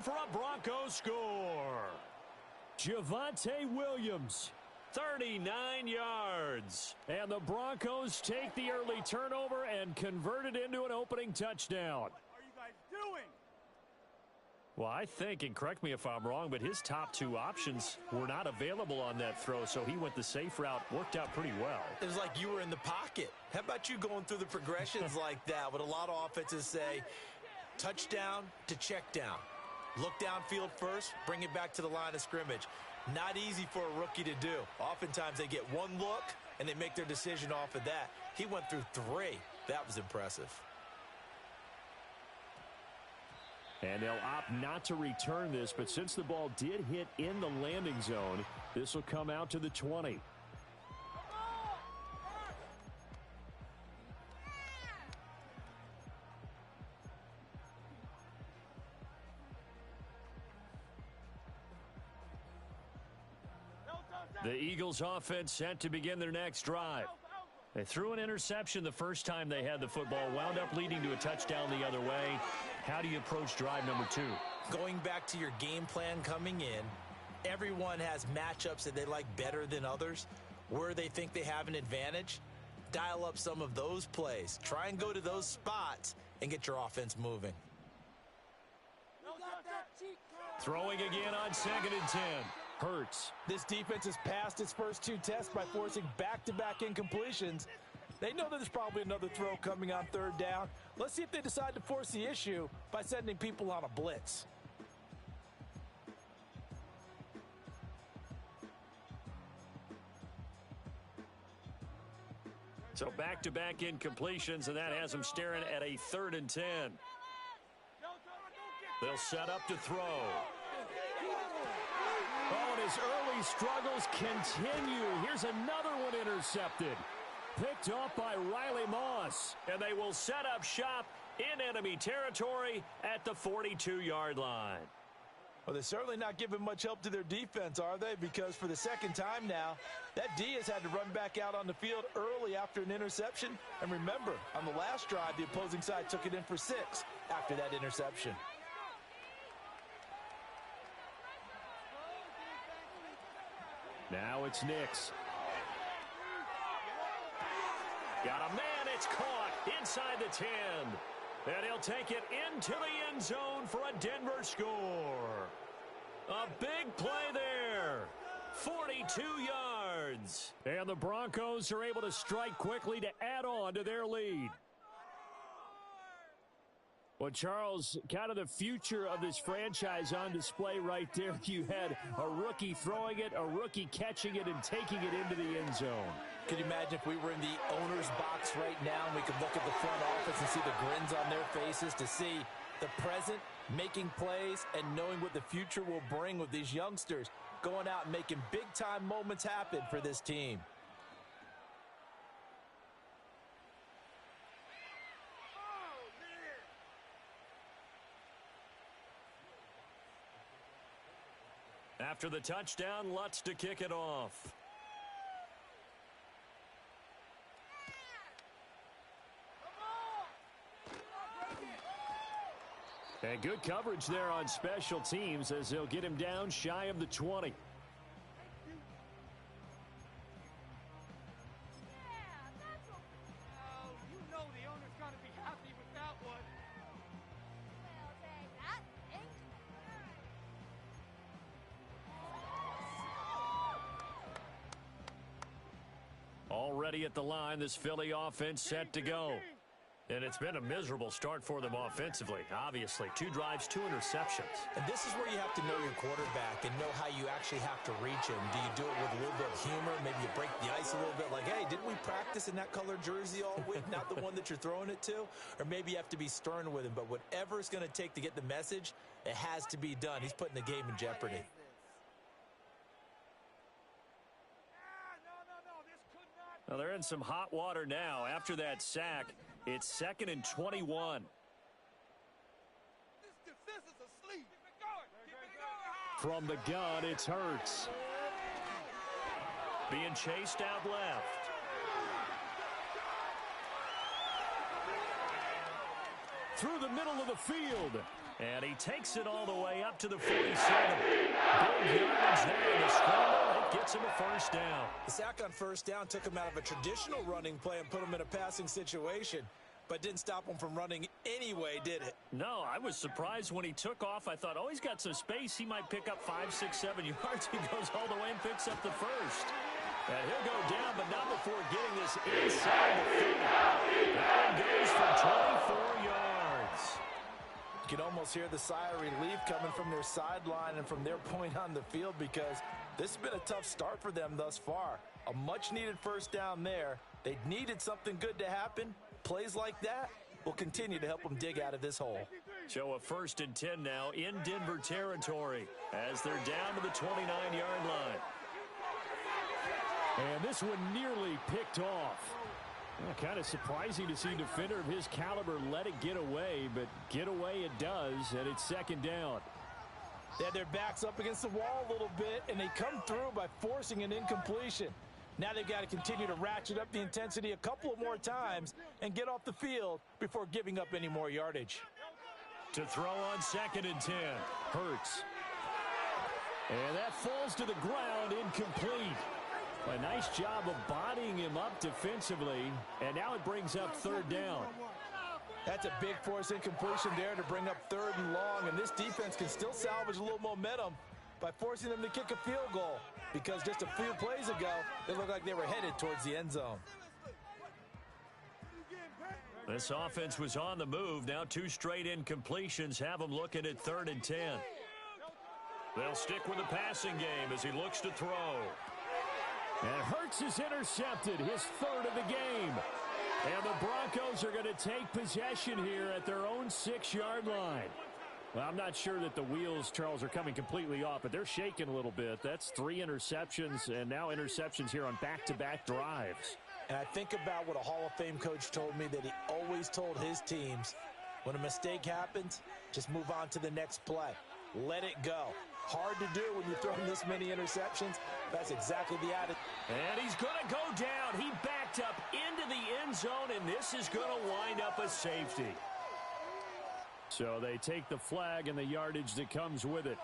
For a Broncos score. Javonte Williams, 39 yards. And the Broncos take the early turnover and convert it into an opening touchdown. What are you guys doing? Well, I think, and correct me if I'm wrong, but his top two options were not available on that throw, so he went the safe route. Worked out pretty well. It was like you were in the pocket. How about you going through the progressions like that? What a lot of offenses say, touchdown to check down. Look downfield first, bring it back to the line of scrimmage. Not easy for a rookie to do. Oftentimes they get one look, and they make their decision off of that. He went through three. That was impressive. And they'll opt not to return this, but since the ball did hit in the landing zone, this will come out to the 20. The Eagles offense set to begin their next drive. They threw an interception the first time they had the football, wound up leading to a touchdown the other way. How do you approach drive number two? Going back to your game plan coming in, everyone has matchups that they like better than others. Where they think they have an advantage, dial up some of those plays. Try and go to those spots and get your offense moving. Throwing again on 2nd and 10. Hurts. This defense has passed its first two tests by forcing back-to-back incompletions. They know that there's probably another throw coming on 3rd down. Let's see if they decide to force the issue by sending people on a blitz. So back-to-back incompletions, and that has them staring at a 3rd and 10. They'll set up to throw. Oh, and his early struggles continue. Here's another one intercepted. Picked off by Riley Moss. And they will set up shop in enemy territory at the 42-yard line. Well, they're certainly not giving much help to their defense, are they? Because for the second time now, that D has had to run back out on the field early after an interception. And remember, on the last drive, the opposing side took it in for 6 after that interception. Now it's Nix. Got a man, it's caught inside the 10. And he'll take it into the end zone for a Denver score. A big play there. 42 yards. And the Broncos are able to strike quickly to add on to their lead. Well, Charles, kind of the future of this franchise on display right there. You had a rookie throwing it, a rookie catching it, and taking it into the end zone. Could you imagine if we were in the owner's box right now and we could look at the front office and see the grins on their faces, to see the present making plays and knowing what the future will bring with these youngsters going out and making big-time moments happen for this team. After the touchdown, Lutz to kick it off. And good coverage there on special teams as they'll get him down shy of the 20. Already at the line, this Philly offense set to go. And it's been a miserable start for them offensively, obviously. 2 drives, 2 interceptions. And this is where you have to know your quarterback and know how you actually have to reach him. Do you do it with a little bit of humor? Maybe you break the ice a little bit like, hey, didn't we practice in that color jersey all week? Not the one that you're throwing it to? Or maybe you have to be stern with him. But whatever it's going to take to get the message, it has to be done. He's putting the game in jeopardy. Well, they're in some hot water now. After that sack, it's 2nd and 21. This defense is asleep. Keep it going. Keep it going. From the gun, it's Hurts. Being chased out left. Through the middle of the field. And he takes it all the way up to the 47. Big yardage there in the scramble. It gets him a first down. The sack on first down took him out of a traditional running play and put him in a passing situation, but didn't stop him from running anyway, did it? No, I was surprised when he took off. I thought, oh, he's got some space. He might pick up 5, 6, 7 yards. He goes all the way and picks up the first. And he'll go down, but not before getting this inside the 30. That one goes for 24 yards. You can almost hear the sigh of relief coming from their sideline and from their point on the field, because this has been a tough start for them thus far. A much-needed first down there. They needed something good to happen. Plays like that will continue to help them dig out of this hole. So a 1st and 10 now in Denver territory as they're down to the 29-yard line. And this one nearly picked off. Kind of surprising to see a defender of his caliber let it get away, but get away it does, and it's 2nd down. They had their backs up against the wall a little bit, and they come through by forcing an incompletion. Now they've got to continue to ratchet up the intensity a couple of more times and get off the field before giving up any more yardage. To throw on 2nd and 10, Hurts. And that falls to the ground, incomplete. A nice job of bodying him up defensively, and now it brings up 3rd down. That's a big force incompletion there to bring up 3rd and long, and this defense can still salvage a little momentum by forcing them to kick a field goal, because just a few plays ago, they looked like they were headed towards the end zone. This offense was on the move. Now 2 straight incompletions have them looking at 3rd and 10. They'll stick with the passing game as he looks to throw. And Hurts is intercepted, his 3rd of the game. And the Broncos are going to take possession here at their own 6-yard line. Well, I'm not sure that the wheels, Charles, are coming completely off, but they're shaking a little bit. That's 3 interceptions, and now interceptions here on back-to-back drives. And I think about what a Hall of Fame coach told me, that he always told his teams, when a mistake happens, just move on to the next play. Let it go. Hard to do when you're throwing this many interceptions. That's exactly the attitude. And he's going to go down. He backed up into the end zone, and this is going to wind up a safety. So they take the flag and the yardage that comes with it.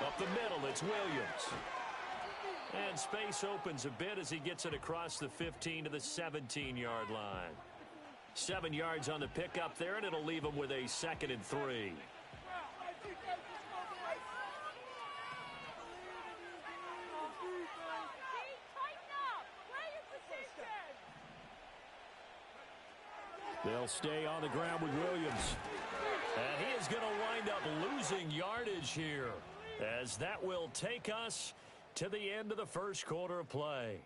Up the middle, it's Williams. And space opens a bit as he gets it across the 15 to the 17-yard line. 7 yards on the pickup there, and it'll leave him with a 2nd and 3. They'll stay on the ground with Williams. And he is going to wind up losing yardage here, as that will take us to the end of the first quarter of play.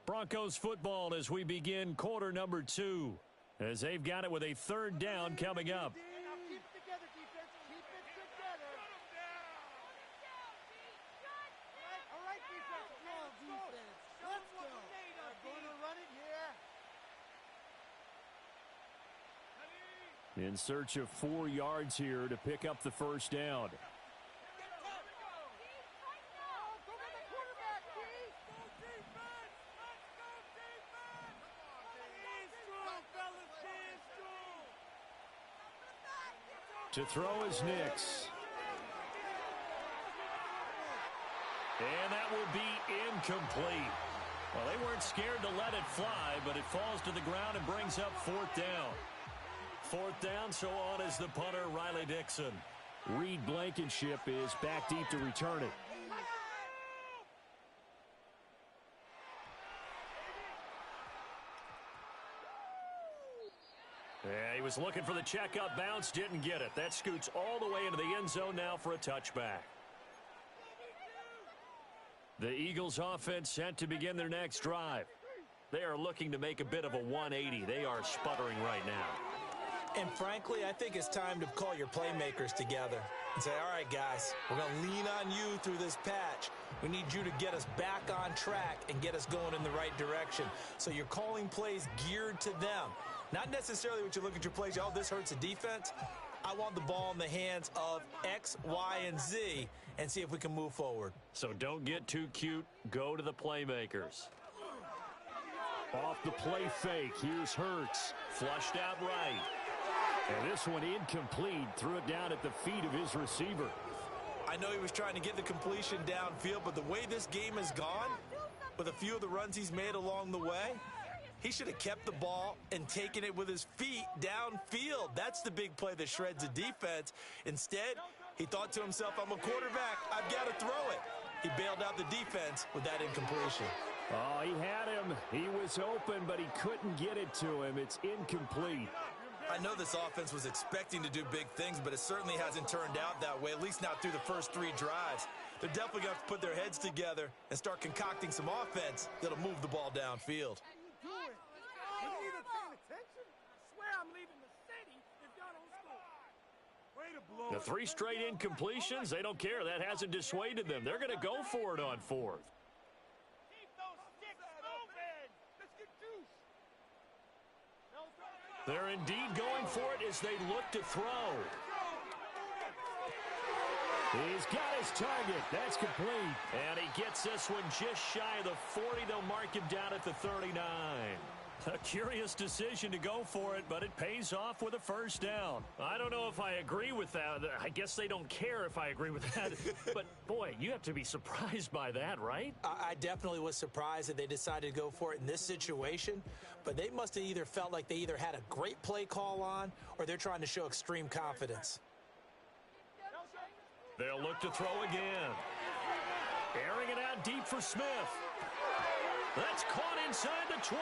Broncos football as we begin quarter number 2, as they've got it with a 3rd down coming up. In search of 4 yards here to pick up the first down. To throw is Nix. And that will be incomplete. Well, they weren't scared to let it fly, but it falls to the ground and brings up 4th down. 4th down, so on is the punter, Riley Dixon. Reed Blankenship is back deep to return it. Yeah, he was looking for the checkup bounce, didn't get it. That scoots all the way into the end zone now for a touchback. The Eagles offense set to begin their next drive. They are looking to make a bit of a 180. They are sputtering right now. And frankly, I think it's time to call your playmakers together and say, all right, guys, we're going to lean on you through this patch. We need you to get us back on track and get us going in the right direction. So you're calling plays geared to them. Not necessarily what you look at your plays, oh, this hurts the defense. I want the ball in the hands of X, Y, and Z and see if we can move forward. So don't get too cute. Go to the playmakers. Off the play fake. Here's Hurts. Flushed out right. And this one incomplete. Threw it down at the feet of his receiver. I know he was trying to get the completion downfield, but the way this game has gone, with a few of the runs he's made along the way, he should have kept the ball and taken it with his feet downfield. That's the big play that shreds a defense. Instead, he thought to himself, I'm a quarterback. I've got to throw it. He bailed out the defense with that incompletion. Oh, he had him. He was open, but he couldn't get it to him. It's incomplete. I know this offense was expecting to do big things, but it certainly hasn't turned out that way, at least not through the first 3 drives. They're definitely going to have to put their heads together and start concocting some offense that'll move the ball downfield. The 3 straight incompletions, they don't care. That hasn't dissuaded them. They're going to go for it on 4th. They're indeed going for it as they look to throw. He's got his target. That's complete. And he gets this one just shy of the 40. They'll mark him down at the 39. A curious decision to go for it, but it pays off with a first down. I don't know if I agree with that. I guess they don't care if I agree with that. But, boy, you have to be surprised by that, right? I definitely was surprised that they decided to go for it in this situation, but they must have either felt like they either had a great play call on or they're trying to show extreme confidence. They'll look to throw again. Airing it out deep for Smith. That's caught inside the 20.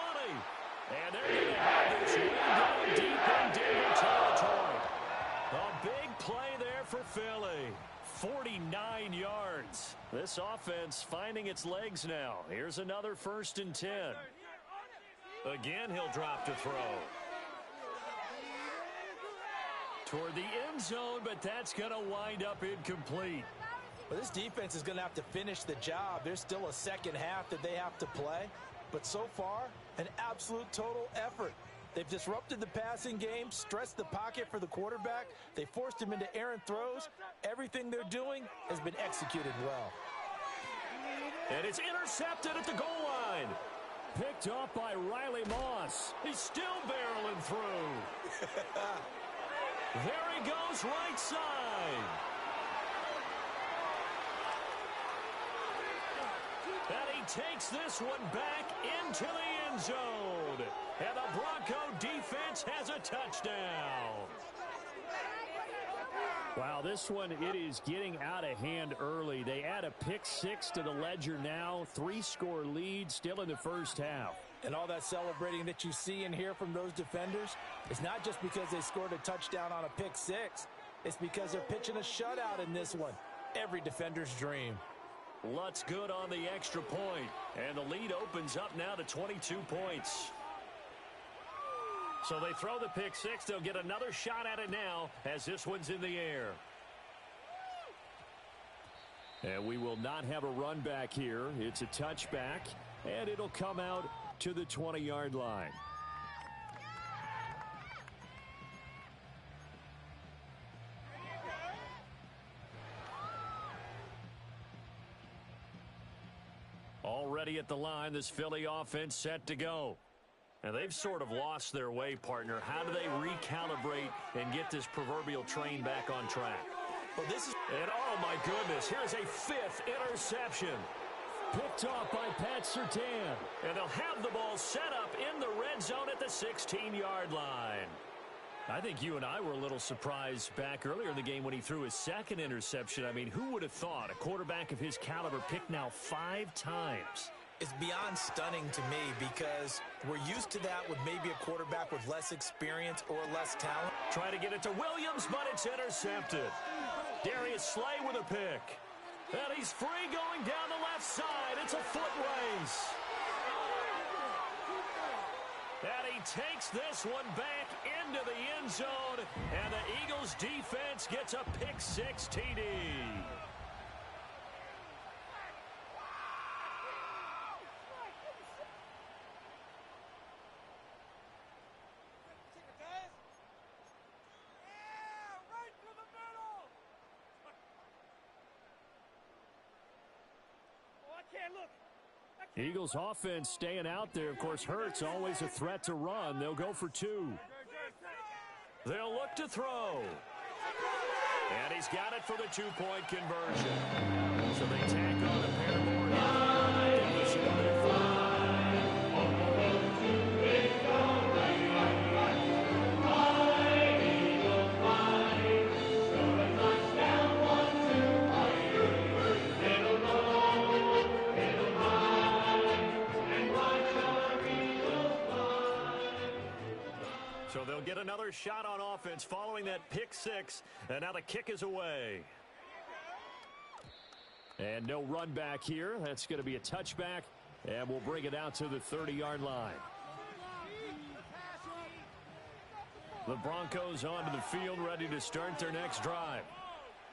And they're going to have this way down deep in Denver territory. A big play there for Philly. 49 yards. This offense finding its legs now. Here's another 1st and 10. Again, he'll drop to throw. Toward the end zone, but that's going to wind up incomplete. Well, this defense is going to have to finish the job. There's still a second half that they have to play. But so far, an absolute total effort. They've disrupted the passing game, stressed the pocket for the quarterback. They forced him into errant throws. Everything they're doing has been executed well. And it's intercepted at the goal line. Picked off by Riley Moss. He's still barreling through. There he goes, right side. And he takes this one back into the end zone. And the Bronco defense has a touchdown. Wow, this one, it is getting out of hand early. They add a pick 6 to the ledger now. 3-score lead still in the first half. And all that celebrating that you see and hear from those defenders, it's not just because they scored a touchdown on a pick 6. It's because they're pitching a shutout in this one. Every defender's dream. Lutz good on the extra point. And the lead opens up now to 22 points. So they throw the pick 6. They'll get another shot at it now as this one's in the air. And we will not have a run back here. It's a touchback, and it'll come out to the 20-yard line. Already at the line, this Philly offense set to go. And they've sort of lost their way, partner. How do they recalibrate and get this proverbial train back on track? Well, this is... And, oh, my goodness, here's a 5th interception. Picked off by Pat Surtain. And they'll have the ball set up in the red zone at the 16-yard line. I think you and I were a little surprised back earlier in the game when he threw his 2nd interception. I mean, who would have thought a quarterback of his caliber picked now 5 times? It's beyond stunning to me because we're used to that with maybe a quarterback with less experience or less talent. Try to get it to Williams, but it's intercepted. Darius Slay with a pick. And he's free going down the left side. It's a foot race. And he takes this one back into the end zone. And the Eagles defense gets a pick 6 TD. Eagles offense staying out there. Of course, Hurts always a threat to run. They'll go for 2. They'll look to throw. And he's got it for the 2-point conversion. So they tack on a pair more. So they'll get another shot on offense following that pick 6. And now the kick is away. And no run back here. That's going to be a touchback. And we'll bring it out to the 30-yard line. The Broncos onto the field, ready to start their next drive.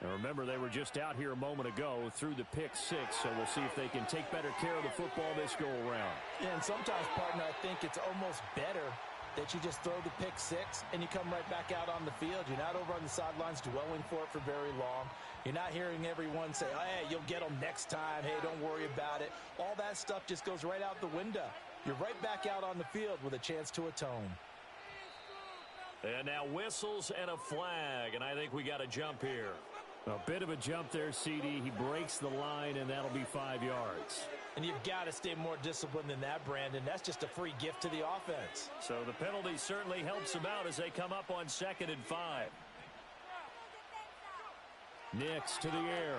And remember, they were just out here a moment ago through the pick 6, so we'll see if they can take better care of the football this go-around. Yeah, and sometimes, partner, I think it's almost better that you just throw the pick 6 and you come right back out on the field. You're not over on the sidelines dwelling for it for very long. You're not hearing everyone say, hey, you'll get them next time. Hey, don't worry about it. All that stuff just goes right out the window. You're right back out on the field with a chance to atone. And now whistles and a flag, and I think we got a jump here. A bit of a jump there, CD. He breaks the line, and that'll be 5 yards. And you've got to stay more disciplined than that, Brandon. That's just a free gift to the offense. So the penalty certainly helps them out as they come up on 2nd and 5. Nix to the air.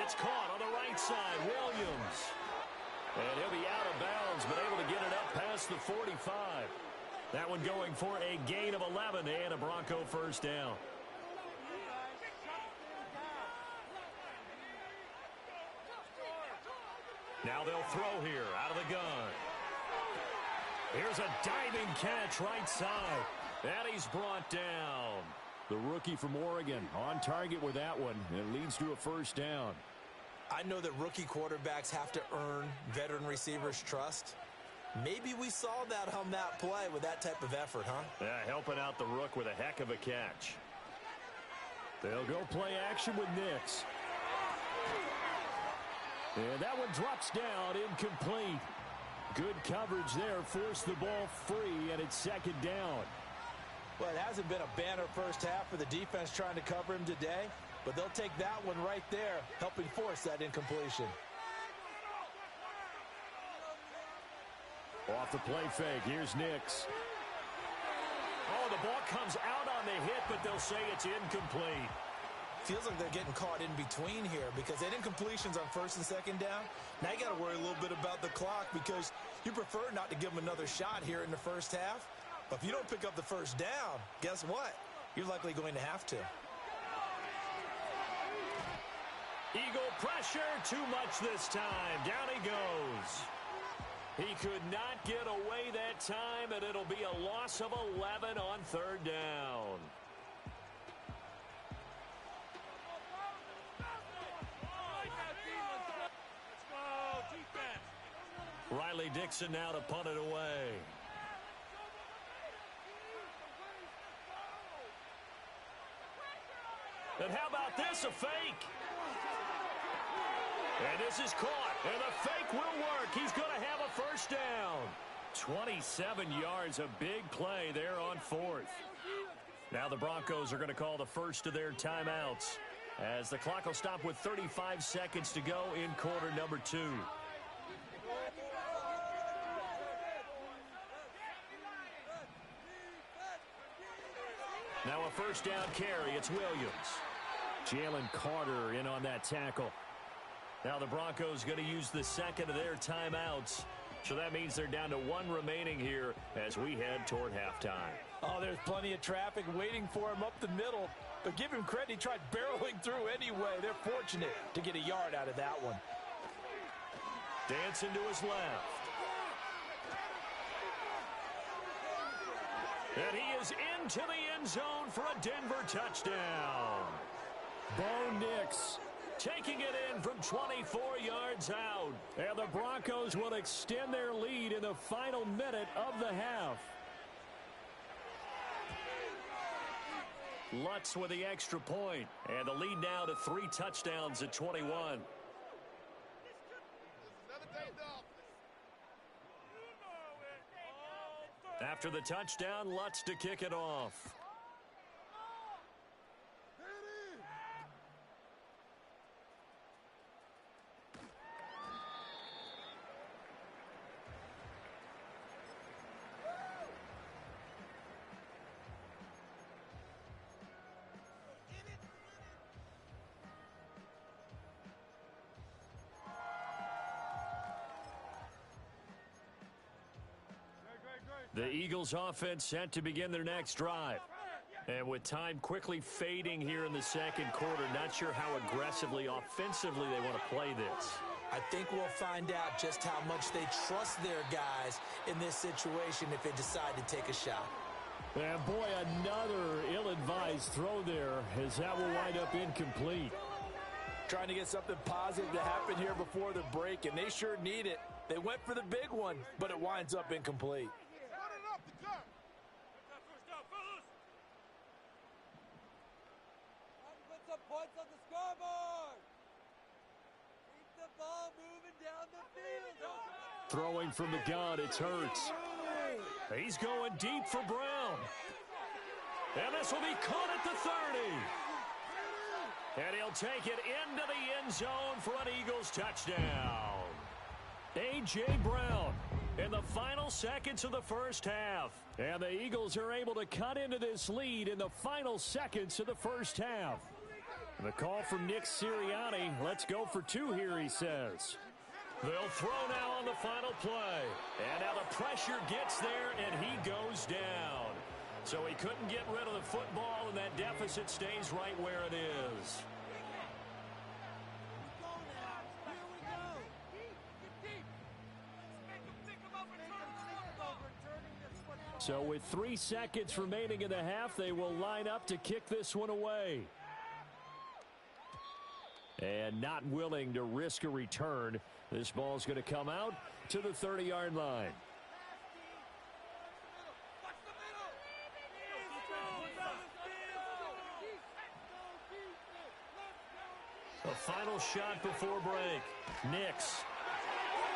It's caught on the right side. Williams. And he'll be out of bounds, but able to get it up past the 45. That one going for a gain of 11 and a Bronco first down. Now they'll throw here out of the gun. Here's a diving catch right side. And he's brought down. The rookie from Oregon on target with that one. It leads to a first down. I know that rookie quarterbacks have to earn veteran receivers' trust. Maybe we saw that on that play with that type of effort, huh? Yeah, helping out the rook with a heck of a catch. They'll go play action with Nix. And that one drops down, incomplete. Good coverage there, forced the ball free, and it's 2nd down. Well, it hasn't been a banner first half for the defense trying to cover him today, but they'll take that one right there, helping force that incompletion. Off the play fake, here's Nix. Oh, the ball comes out on the hit, but they'll say it's incomplete. Feels like they're getting caught in between here because they had incompletions on 1st and 2nd down. Now you got to worry a little bit about the clock because you prefer not to give them another shot here in the first half. But if you don't pick up the first down, guess what? You're likely going to have to. Eagle pressure, too much this time. Down he goes. He could not get away that time, and it'll be a loss of 11 on 3rd down. Riley Dixon now to punt it away. And how about this, a fake? And this is caught, and the fake will work. He's going to have a first down. 27 yards, a big play there on 4th. Now the Broncos are going to call the first of their timeouts as the clock will stop with 35 seconds to go in quarter number 2. Now a first down carry. It's Williams. Jalen Carter in on that tackle. Now the Broncos going to use the 2nd of their timeouts. So that means they're down to 1 remaining here as we head toward halftime. Oh, there's plenty of traffic waiting for him up the middle. But give him credit, he tried barreling through anyway. They're fortunate to get a yard out of that one. Dancing to his left. And he is into the end zone for a Denver touchdown. Bo Nix taking it in from 24 yards out. And the Broncos will extend their lead in the final minute of the half. Lutz with the extra point. And the lead now to 3 touchdowns at 21. After the touchdown, Lutz to kick it off. The Eagles offense set to begin their next drive. And with time quickly fading here in the second quarter, not sure how aggressively, offensively they want to play this. I think we'll find out just how much they trust their guys in this situation if they decide to take a shot. And boy, another ill-advised throw there, as that will wind up incomplete. Trying to get something positive to happen here before the break, and they sure need it. They went for the big one, but it winds up incomplete. Points on the scoreboard. Keep the ball moving down the field. Throwing from the gun, it's Hurts. He's going deep for Brown. And this will be caught at the 30. And he'll take it into the end zone for an Eagles touchdown. A.J. Brown in the final seconds of the first half. And the Eagles are able to cut into this lead in the final seconds of the first half. The call from Nick Sirianni. Let's go for 2 here, he says. They'll throw now on the final play. And now the pressure gets there, and he goes down. So he couldn't get rid of the football, and that deficit stays right where it is. So with 3 seconds remaining in the half, they will line up to kick this one away. And not willing to risk a return. This ball's going to come out to the 30-yard line. The final shot before break. Nix.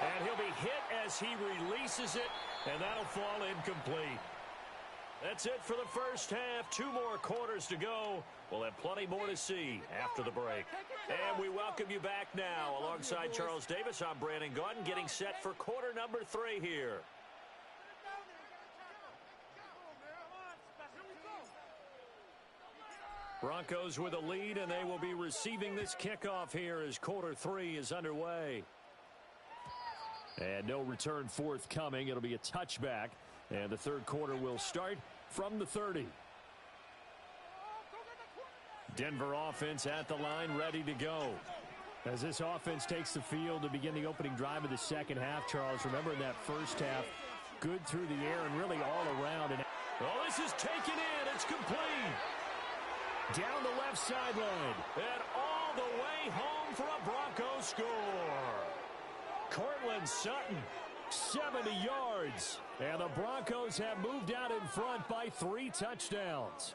And he'll be hit as he releases it, and that'll fall incomplete. That's it for the first half. 2 more quarters to go. We'll have plenty more to see after the break. And we welcome you back now. Alongside Charles Davis, I'm Brandon Gaudin, getting set for quarter number 3 here. Broncos with a lead, and they will be receiving this kickoff here as quarter 3 is underway. And no return forthcoming. It'll be a touchback. And the third quarter will start from the 30. Denver offense at the line, ready to go. As this offense takes the field to begin the opening drive of the second half, Charles, remember in that first half, good through the air and really all around. And oh, this is taken in. It's complete. Down the left sideline. And all the way home for a Broncos score. Cortland Sutton, 70 yards. And the Broncos have moved out in front by 3 touchdowns.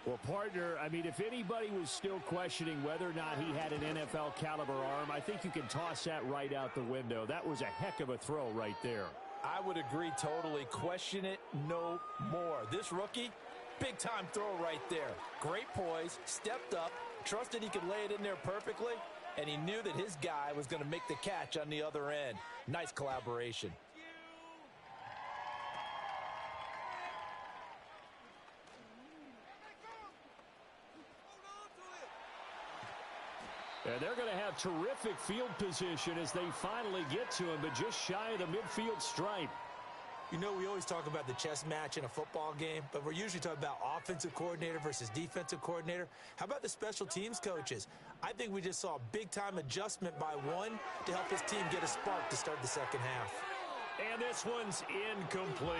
Well, partner, I mean, if anybody was still questioning whether or not he had an NFL caliber arm, I think you can toss that right out the window. That was a heck of a throw right there. I would agree totally. Question it no more. This rookie, big-time throw right there. Great poise, stepped up, trusted he could lay it in there perfectly, and he knew that his guy was going to make the catch on the other end. Nice collaboration. And they're going to have terrific field position as they finally get to him, but just shy of the midfield stripe. You know, we always talk about the chess match in a football game, but we're usually talking about offensive coordinator versus defensive coordinator. How about the special teams coaches? I think we just saw a big-time adjustment by one to help his team get a spark to start the second half. And this one's incomplete.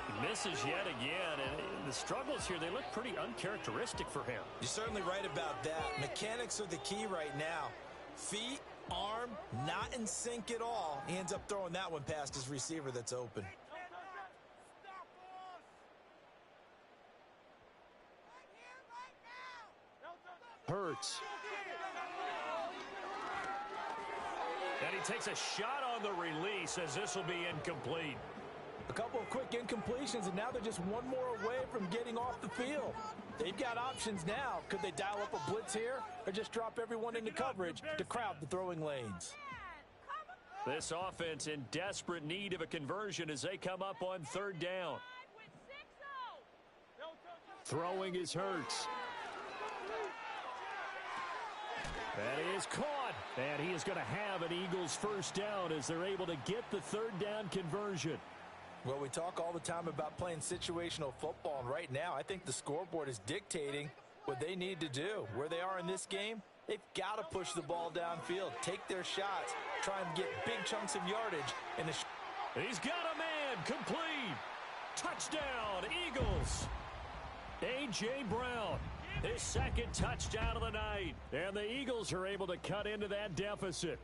He misses yet again, and the struggles here, they look pretty uncharacteristic for him. You're certainly right about that. Mechanics are the key right now. Feet, arm, not in sync at all. He ends up throwing that one past his receiver that's open. Hurts. And he takes a shot on the release as this will be incomplete. A couple of quick incompletions, and now they're just one more away from getting off the field. They've got options now. Could they dial up a blitz here or just drop everyone into coverage to crowd the throwing lanes? This offense in desperate need of a conversion as they come up on third down. Throwing is Hurts. That is caught. And he is going to have an Eagles first down as they're able to get the third down conversion. Well, we talk all the time about playing situational football, and right now I think the scoreboard is dictating what they need to do. Where they are in this game, they've got to push the ball downfield, take their shots, try and get big chunks of yardage. He's got a man, complete. Touchdown, Eagles. A.J. Brown, his second touchdown of the night. And the Eagles are able to cut into that deficit.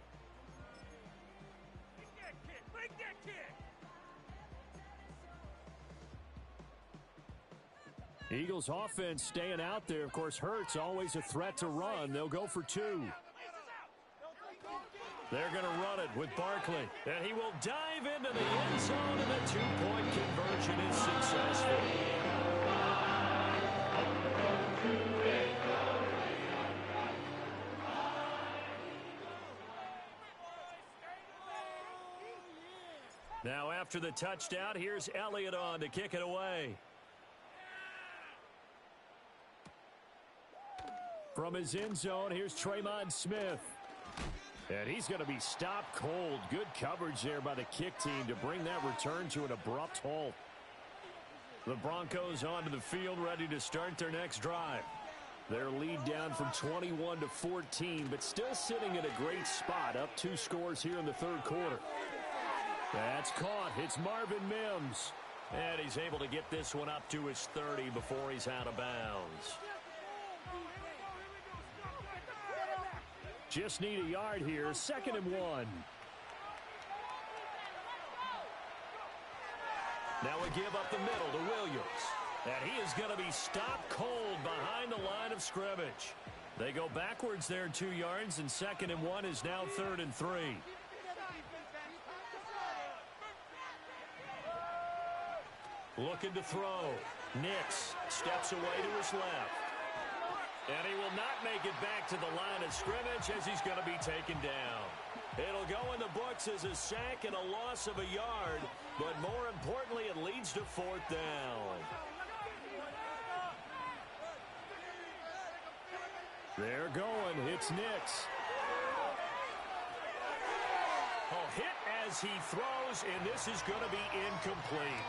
Eagles offense staying out there. Of course, Hurts always a threat to run. They'll go for two. They're going to run it with Barkley. And he will dive into the end zone, and the two-point conversion is successful. Now after the touchdown, here's Elliott on to kick it away. From his end zone, here's Tremon Smith. And he's going to be stopped cold. Good coverage there by the kick team to bring that return to an abrupt halt. The Broncos onto the field, ready to start their next drive. Their lead down from 21 to 14, but still sitting in a great spot, up 2 scores here in the third quarter. That's caught. It's Marvin Mims. And he's able to get this one up to his 30 before he's out of bounds. Just need a yard here. 2nd and 1. Now we give up the middle to Williams. And he is going to be stopped cold behind the line of scrimmage. They go backwards there 2 yards, and 2nd and 1 is now 3rd and 3. Looking to throw. Nix steps away to his left. And he will not make it back to the line of scrimmage as he's going to be taken down. It'll go in the books as a sack and a loss of a yard, but more importantly, it leads to 4th down. They're going. It's Nix. Oh, hit as he throws, and this is going to be incomplete.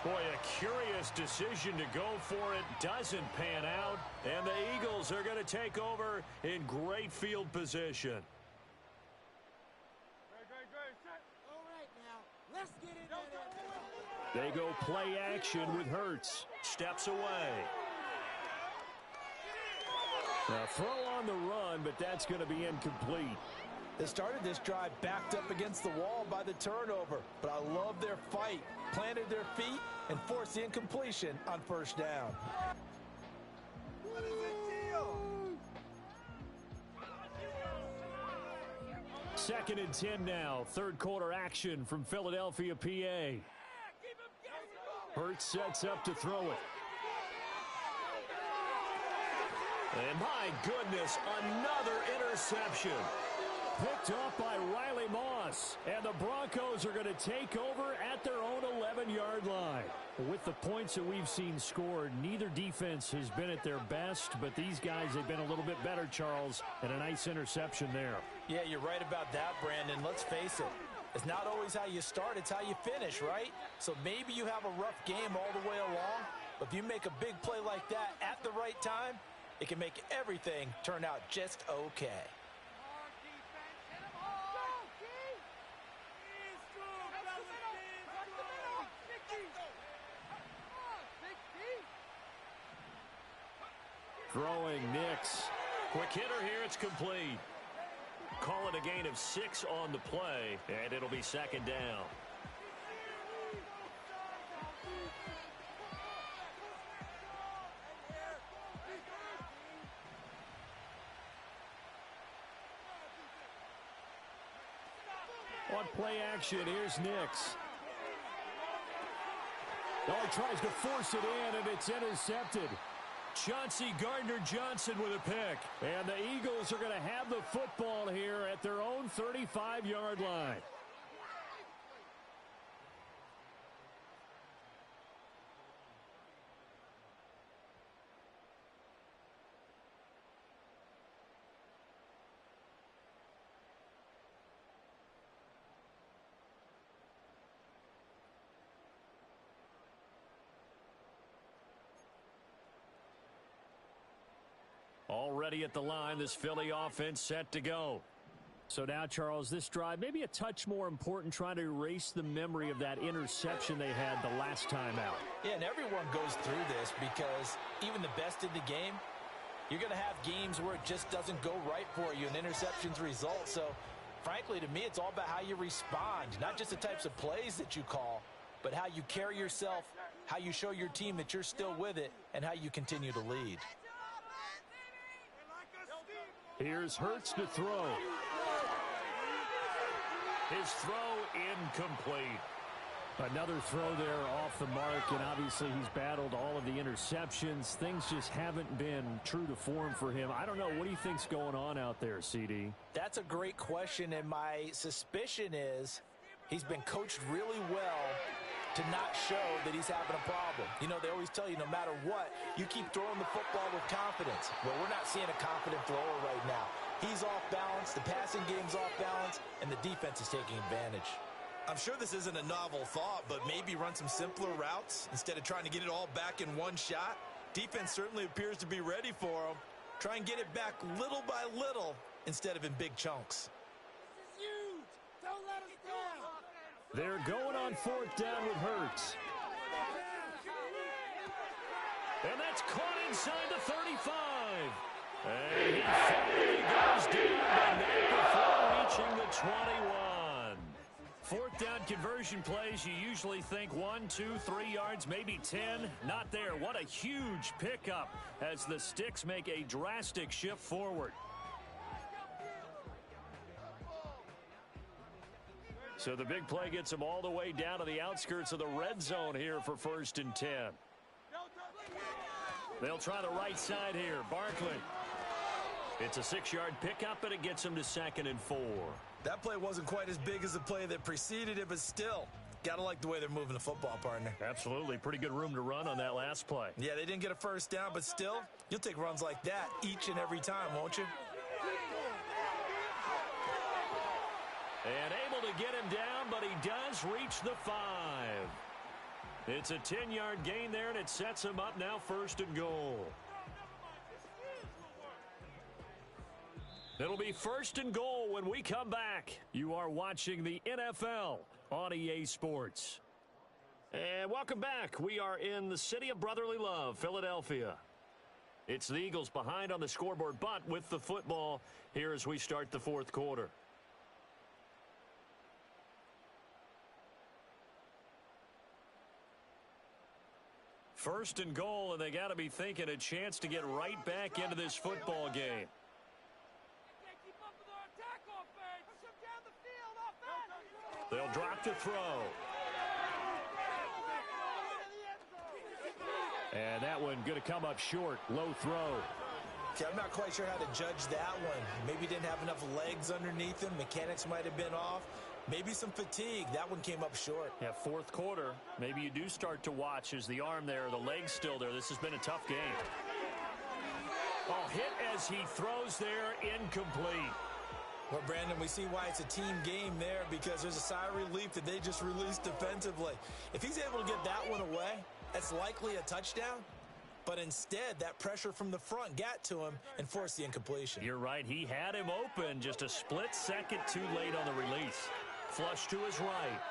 Boy, a curious decision to go for it. Doesn't pan out. And the Eagles are going to take over in great field position. All right, now, let's get in there. They go play action with Hurts. Steps away. A throw on the run, but that's going to be incomplete. They started this drive backed up against the wall by the turnover, but I love their fight. Planted their feet and forced the incompletion on 1st down. What is the deal? 2nd and 10 now. 3rd quarter action from Philadelphia, PA. Hurts sets up to throw it. And my goodness, another interception. Picked off by Riley Moss. And the Broncos are going to take over at their own 11-yard line. With the points that we've seen scored, neither defense has been at their best, but these guys have been a little bit better, Charles, and a nice interception there. Yeah, you're right about that, Brandon. Let's face it. It's not always how you start, it's how you finish, right? So maybe you have a rough game all the way along, but if you make a big play like that at the right time, it can make everything turn out just okay. Throwing Nix. Quick hitter here, it's complete. Call it a gain of 6 on the play, and it'll be 2nd down. want play action. Here's Nix. Oh, he tries to force it in, and it's intercepted. Chauncey Gardner-Johnson with a pick. And the Eagles are going to have the football here at their own 35-yard line. Already at the line, this Philly offense set to go. So now, Charles, this drive maybe a touch more important, trying to erase the memory of that interception they had the last time out. Yeah, and everyone goes through this because even the best in the game, you're going to have games where it just doesn't go right for you and interceptions result. So, frankly, to me, it's all about how you respond, not just the types of plays that you call, but how you carry yourself, how you show your team that you're still with it, and how you continue to lead. Here's Hurts to throw. His throw incomplete. Another throw there off the mark, and obviously he's battled all of the interceptions. Things just haven't been true to form for him. I don't know. What do you think's going on out there, CD? That's a great question, and my suspicion is he's been coached really well to not show that he's having a problem. You know, they always tell you no matter what, you keep throwing the football with confidence. Well, we're not seeing a confident thrower right now. He's off balance, the passing game's off balance, and the defense is taking advantage. I'm sure this isn't a novel thought, but maybe run some simpler routes instead of trying to get it all back in one shot. Defense certainly appears to be ready for him. Try and get it back little by little instead of in big chunks. This is huge. Don't let us down. They're going on fourth down with Hurts. And that's caught inside the 35. And he finally goes down, but not before reaching the 21. Fourth down conversion plays, you usually think 1, 2, 3 yards, maybe 10. Not there. What a huge pickup as the Sticks make a drastic shift forward. So the big play gets them all the way down to the outskirts of the red zone here for 1st and 10. They'll try the right side here. Barkley. It's a 6-yard pickup, and it gets them to 2nd and 4. That play wasn't quite as big as the play that preceded it, but still, gotta like the way they're moving the football, partner. Absolutely. Pretty good room to run on that last play. Yeah, they didn't get a first down, but still, you'll take runs like that each and every time, won't you? And able to get him down, but he does reach the 5. It's a 10-yard gain there, and it sets him up now 1st and goal. It'll be 1st and goal when we come back. You are watching the NFL on EA Sports. And welcome back. We are in the city of brotherly love, Philadelphia. It's the Eagles behind on the scoreboard, but with the football here as we start the 4th quarter. First and goal, and they got to be thinking a chance to get right back into this football game. They'll drop to throw. And that one going to come up short. Low throw. Okay, I'm not quite sure how to judge that one. Maybe didn't have enough legs underneath him. Mechanics might have been off. Maybe some fatigue. That one came up short. Yeah, 4th quarter. Maybe you do start to watch as the arm there, the leg's still there. This has been a tough game. Oh, hit as he throws there, incomplete. Well, Brandon, we see why it's a team game there because there's a sigh of relief that they just released defensively. If he's able to get that one away, that's likely a touchdown. But instead, that pressure from the front got to him and forced the incompletion. You're right. He had him open just a split second too late on the release. Flush to his right.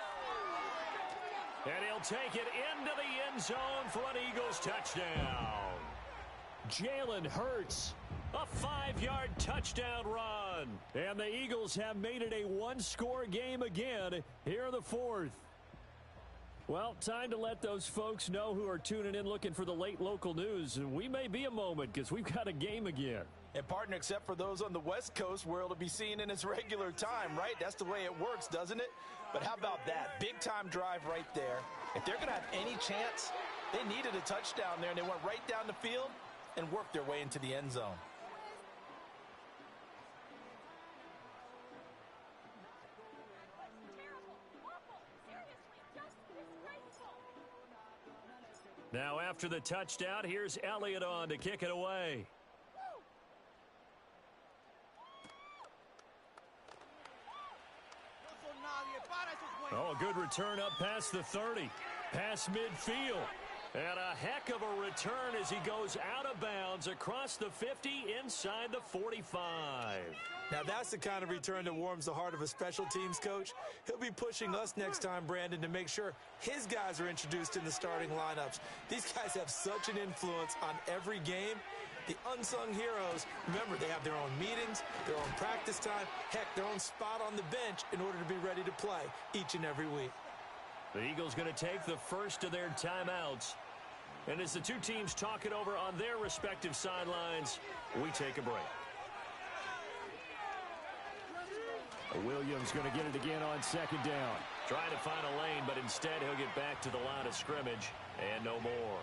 And he'll take it into the end zone for an Eagles touchdown. Jalen Hurts, a 5-yard touchdown run. And the Eagles have made it a one-score game again here in the 4th. Well, time to let those folks know who are tuning in looking for the late local news. And we may be a moment because we've got a game again. And partner, except for those on the West Coast where it'll be seen in its regular time, right? That's the way it works, doesn't it? But how about that? Big time drive right there. If they're going to have any chance, they needed a touchdown there, and they went right down the field and worked their way into the end zone. Now after the touchdown, here's Elliott on to kick it away. Oh, good return up past the 30. Past midfield. And a heck of a return as he goes out of bounds across the 50 inside the 45. Now that's the kind of return that warms the heart of a special teams coach. He'll be pushing us next time, Brandon, to make sure his guys are introduced in the starting lineups. These guys have such an influence on every game. The unsung heroes, remember, they have their own meetings, their own practice time, heck, their own spot on the bench in order to be ready to play each and every week. The Eagles going to take the first of their timeouts. And as the two teams talk it over on their respective sidelines, we take a break. Williams going to get it again on second down. Trying to find a lane, but instead he'll get back to the line of scrimmage and no more.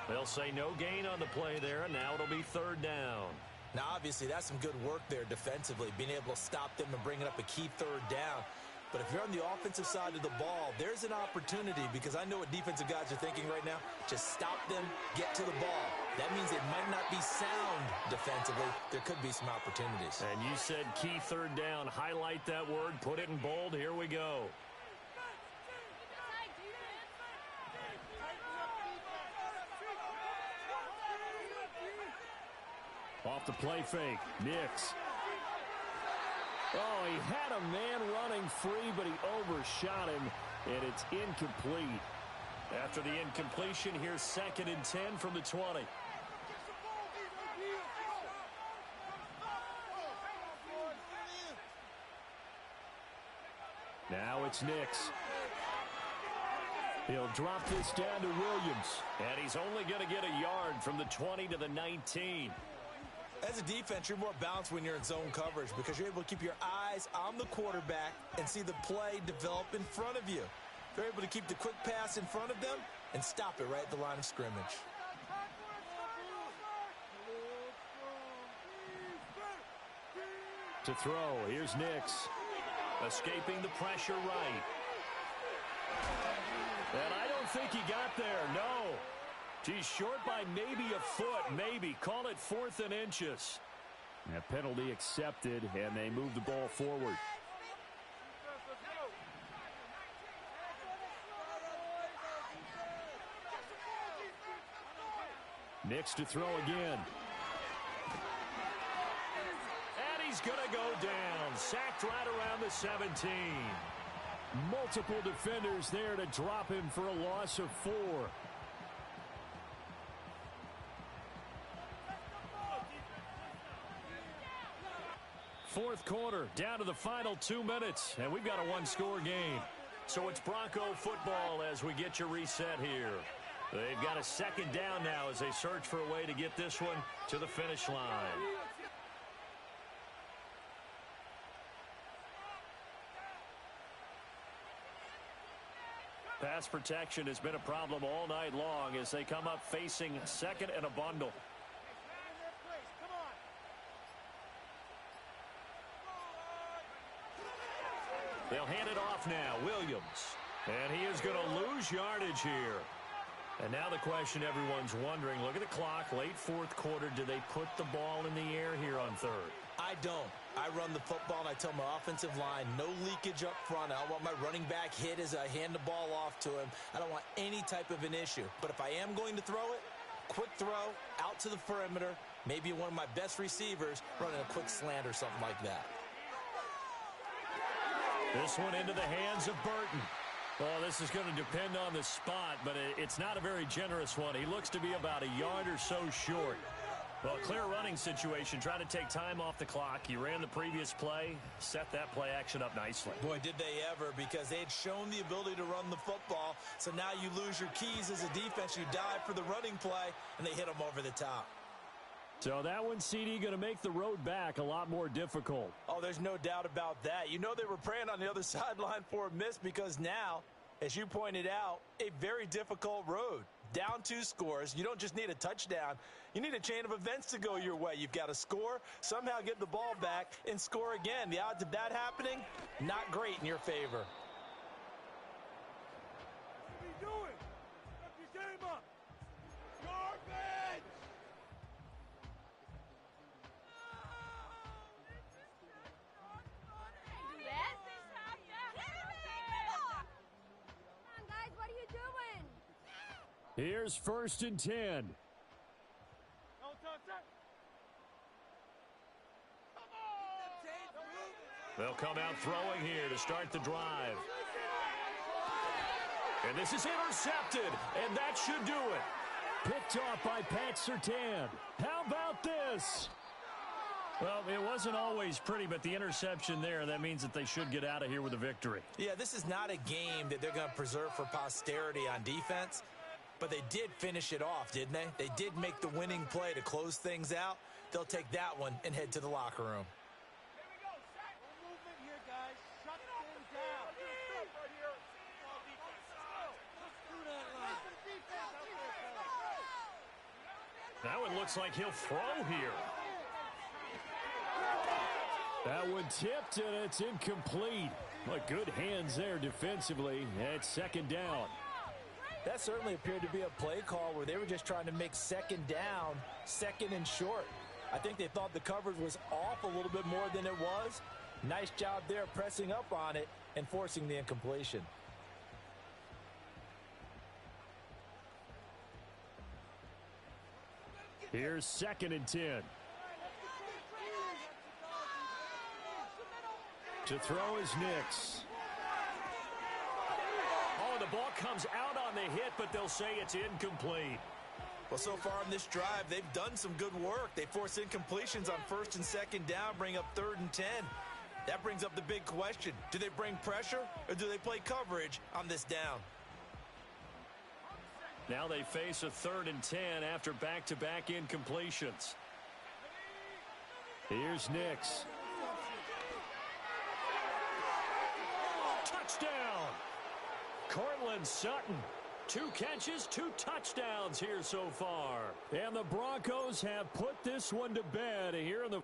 They'll say no gain on the play there, and now it'll be third down. Now, obviously, that's some good work there defensively, being able to stop them and bringing up a key third down. But if you're on the offensive side of the ball, there's an opportunity, because I know what defensive guys are thinking right now. Just stop them, get to the ball. That means it might not be sound defensively. There could be some opportunities. And you said key third down. Highlight that word. Put it in bold. Here we go. Off the play fake. Nix. Oh, he had a man running free, but he overshot him, and it's incomplete. After the incompletion, here's 2nd and 10 from the 20. Now it's Nix. He'll drop this down to Williams, and he's only going to get a yard from the 20 to the 19. As a defense, you're more balanced when you're in zone coverage because you're able to keep your eyes on the quarterback and see the play develop in front of you. You're able to keep the quick pass in front of them and stop it right at the line of scrimmage. To throw, here's Nix. Escaping the pressure right. And I don't think he got there, no. He's short by maybe a foot, maybe. Call it 4th and inches. That penalty accepted, and they move the ball forward. Nix to throw again. And he's going to go down. Sacked right around the 17. Multiple defenders there to drop him for a loss of 4. Fourth quarter, down to the final 2 minutes, and we've got a one-score game. So it's Bronco football as we get your reset here. They've got a 2nd down now as they search for a way to get this one to the finish line. Pass protection has been a problem all night long as they come up facing 2nd and a bundle. They'll hand it off now. Williams. And he is going to lose yardage here. And now the question everyone's wondering, look at the clock, late 4th quarter. Do they put the ball in the air here on 3rd? I don't. I run the football, and I tell my offensive line, no leakage up front. I don't want my running back hit as I hand the ball off to him. I don't want any type of an issue. But if I am going to throw it, quick throw, out to the perimeter, maybe one of my best receivers running a quick slant or something like that. This one into the hands of Burton. Well, this is going to depend on the spot, but it's not a very generous one. He looks to be about a yard or so short. Well, clear running situation, trying to take time off the clock. He ran the previous play, set that play action up nicely. Boy, did they ever, because they had shown the ability to run the football. So now you lose your keys as a defense. You dive for the running play, and they hit them over the top. So that one, CD, going to make the road back a lot more difficult. Oh, there's no doubt about that. You know they were praying on the other sideline for a miss because now, as you pointed out, a very difficult road. Down 2 scores. You don't just need a touchdown. You need a chain of events to go your way. You've got to score, somehow get the ball back, and score again. The odds of that happening, not great in your favor. What are you doing? Step your game up. Garbage! Here's 1st and 10. They'll come out throwing here to start the drive. And this is intercepted, and that should do it. Picked off by Pat Surtain. How about this? Well, it wasn't always pretty, but the interception there, that means that they should get out of here with a victory. Yeah, this is not a game that they're going to preserve for posterity on defense. But they did finish it off, didn't they? They did make the winning play to close things out. They'll take that one and head to the locker room. Here we go, Zach. No movement here, guys. Shut them down. Right here. Let's do that line. That one looks like he'll throw here. That one tipped, and it's incomplete. But good hands there defensively at 2nd down. That certainly appeared to be a play call where they were just trying to make 2nd down, 2nd and short. I think they thought the coverage was off a little bit more than it was. Nice job there pressing up on it and forcing the incompletion. Here's 2nd and 10. To throw is Nix. Oh, the ball comes out on the hit, but they'll say it's incomplete. Well, so far on this drive, they've done some good work. They force incompletions on 1st and 2nd down, bring up 3rd and 10. That brings up the big question. Do they bring pressure, or do they play coverage on this down? Now they face a 3rd and 10 after back-to-back incompletions. Here's Nix. Touchdown! Cortland Sutton. 2 catches, 2 touchdowns here so far. And the Broncos have put this one to bed here in the